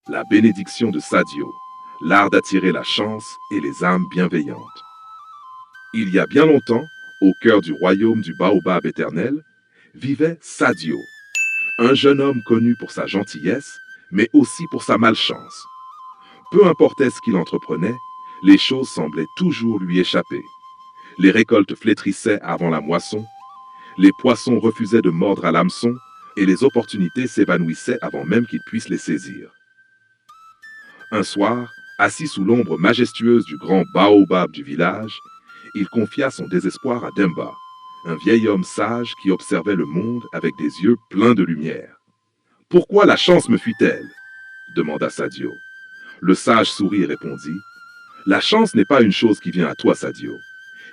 La bénédiction de Sadio, l'art d'attirer la chance et les âmes bienveillantes. Il y a bien longtemps, au cœur du royaume du Baobab éternel, vivait Sadio, un jeune homme connu pour sa gentillesse, mais aussi pour sa malchance. Peu importait ce qu'il entreprenait, les choses semblaient toujours lui échapper. Les récoltes flétrissaient avant la moisson, les poissons refusaient de mordre à l'hameçon, et les opportunités s'évanouissaient avant même qu'il puisse les saisir. Un soir, assis sous l'ombre majestueuse du grand baobab du village, il confia son désespoir à Demba, un vieil homme sage qui observait le monde avec des yeux pleins de lumière. « Pourquoi la chance me fuit-elle » demanda Sadio. Le sage sourit et répondit « La chance n'est pas une chose qui vient à toi, Sadio.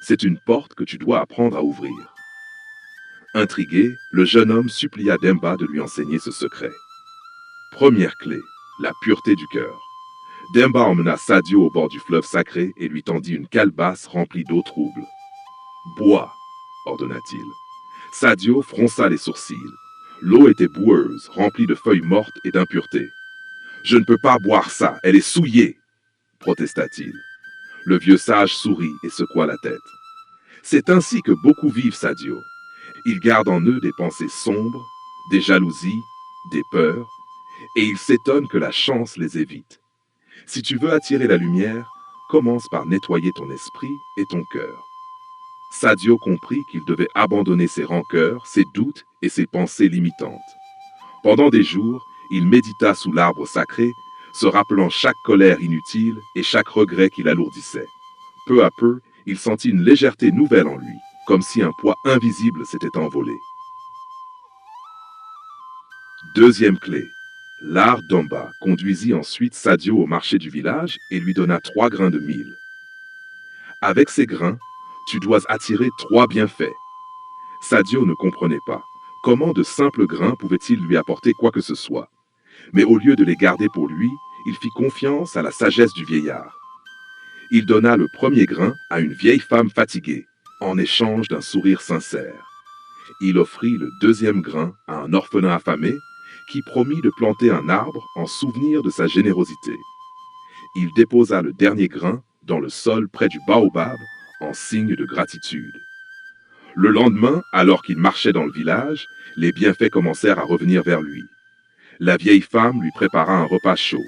C'est une porte que tu dois apprendre à ouvrir. » Intrigué, le jeune homme supplia Demba de lui enseigner ce secret. Première clé, la pureté du cœur. Demba emmena Sadio au bord du fleuve sacré et lui tendit une calebasse remplie d'eau trouble. « Bois !» ordonna-t-il. Sadio fronça les sourcils. L'eau était boueuse, remplie de feuilles mortes et d'impuretés. « Je ne peux pas boire ça, elle est souillée !» protesta-t-il. Le vieux sage sourit et secoua la tête. « C'est ainsi que beaucoup vivent, Sadio. Ils gardent en eux des pensées sombres, des jalousies, des peurs, et ils s'étonnent que la chance les évite. Si tu veux attirer la lumière, commence par nettoyer ton esprit et ton cœur. » Sadio comprit qu'il devait abandonner ses rancœurs, ses doutes et ses pensées limitantes. Pendant des jours, il médita sous l'arbre sacré, se rappelant chaque colère inutile et chaque regret qui l'alourdissait. Peu à peu, il sentit une légèreté nouvelle en lui, comme si un poids invisible s'était envolé. Deuxième clé. L'art d'Omba conduisit ensuite Sadio au marché du village et lui donna 3 grains de mil. Avec ces grains, tu dois attirer 3 bienfaits. Sadio ne comprenait pas. Comment de simples grains pouvaient-ils lui apporter quoi que ce soit? Mais au lieu de les garder pour lui, il fit confiance à la sagesse du vieillard. Il donna le premier grain à une vieille femme fatiguée, en échange d'un sourire sincère. Il offrit le deuxième grain à un orphelin affamé, qui promit de planter un arbre en souvenir de sa générosité. Il déposa le dernier grain dans le sol près du baobab, en signe de gratitude. Le lendemain, alors qu'il marchait dans le village, les bienfaits commencèrent à revenir vers lui. La vieille femme lui prépara un repas chaud.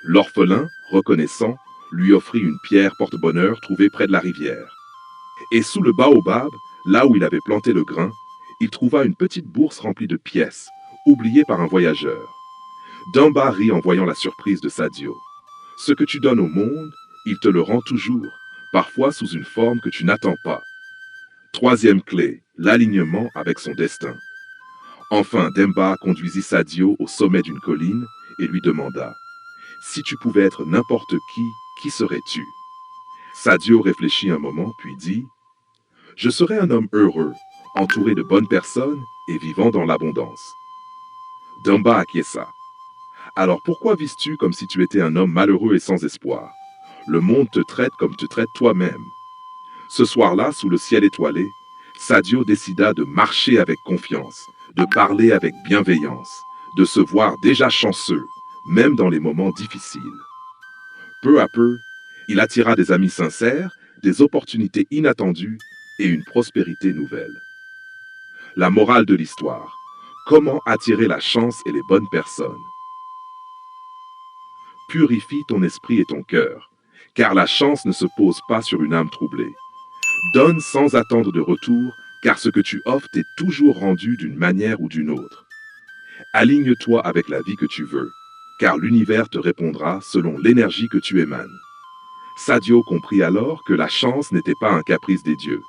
L'orphelin, reconnaissant, lui offrit une pierre porte-bonheur trouvée près de la rivière. Et sous le baobab, là où il avait planté le grain, il trouva une petite bourse remplie de pièces, oubliée par un voyageur. Demba rit en voyant la surprise de Sadio. Ce que tu donnes au monde, il te le rend toujours, parfois sous une forme que tu n'attends pas. Troisième clé, l'alignement avec son destin. Enfin, Demba conduisit Sadio au sommet d'une colline et lui demanda « Si tu pouvais être n'importe qui serais-tu » Sadio réfléchit un moment, puis dit « Je serais un homme heureux, entouré de bonnes personnes et vivant dans l'abondance. » Demba acquiesça. « Alors pourquoi vis-tu comme si tu étais un homme malheureux et sans espoir? Le monde te traite comme tu te traites toi-même. » Ce soir-là, sous le ciel étoilé, Sadio décida de marcher avec confiance, de parler avec bienveillance, de se voir déjà chanceux, même dans les moments difficiles. Peu à peu, il attira des amis sincères, des opportunités inattendues et une prospérité nouvelle. La morale de l'histoire: comment attirer la chance et les bonnes personnes? Purifie ton esprit et ton cœur, car la chance ne se pose pas sur une âme troublée. Donne sans attendre de retour, car ce que tu offres t'est toujours rendu d'une manière ou d'une autre. Aligne-toi avec la vie que tu veux, car l'univers te répondra selon l'énergie que tu émanes. Sadio comprit alors que la chance n'était pas un caprice des dieux,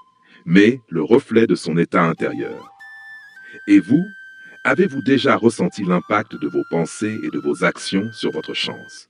mais le reflet de son état intérieur. Et vous, avez-vous déjà ressenti l'impact de vos pensées et de vos actions sur votre chance?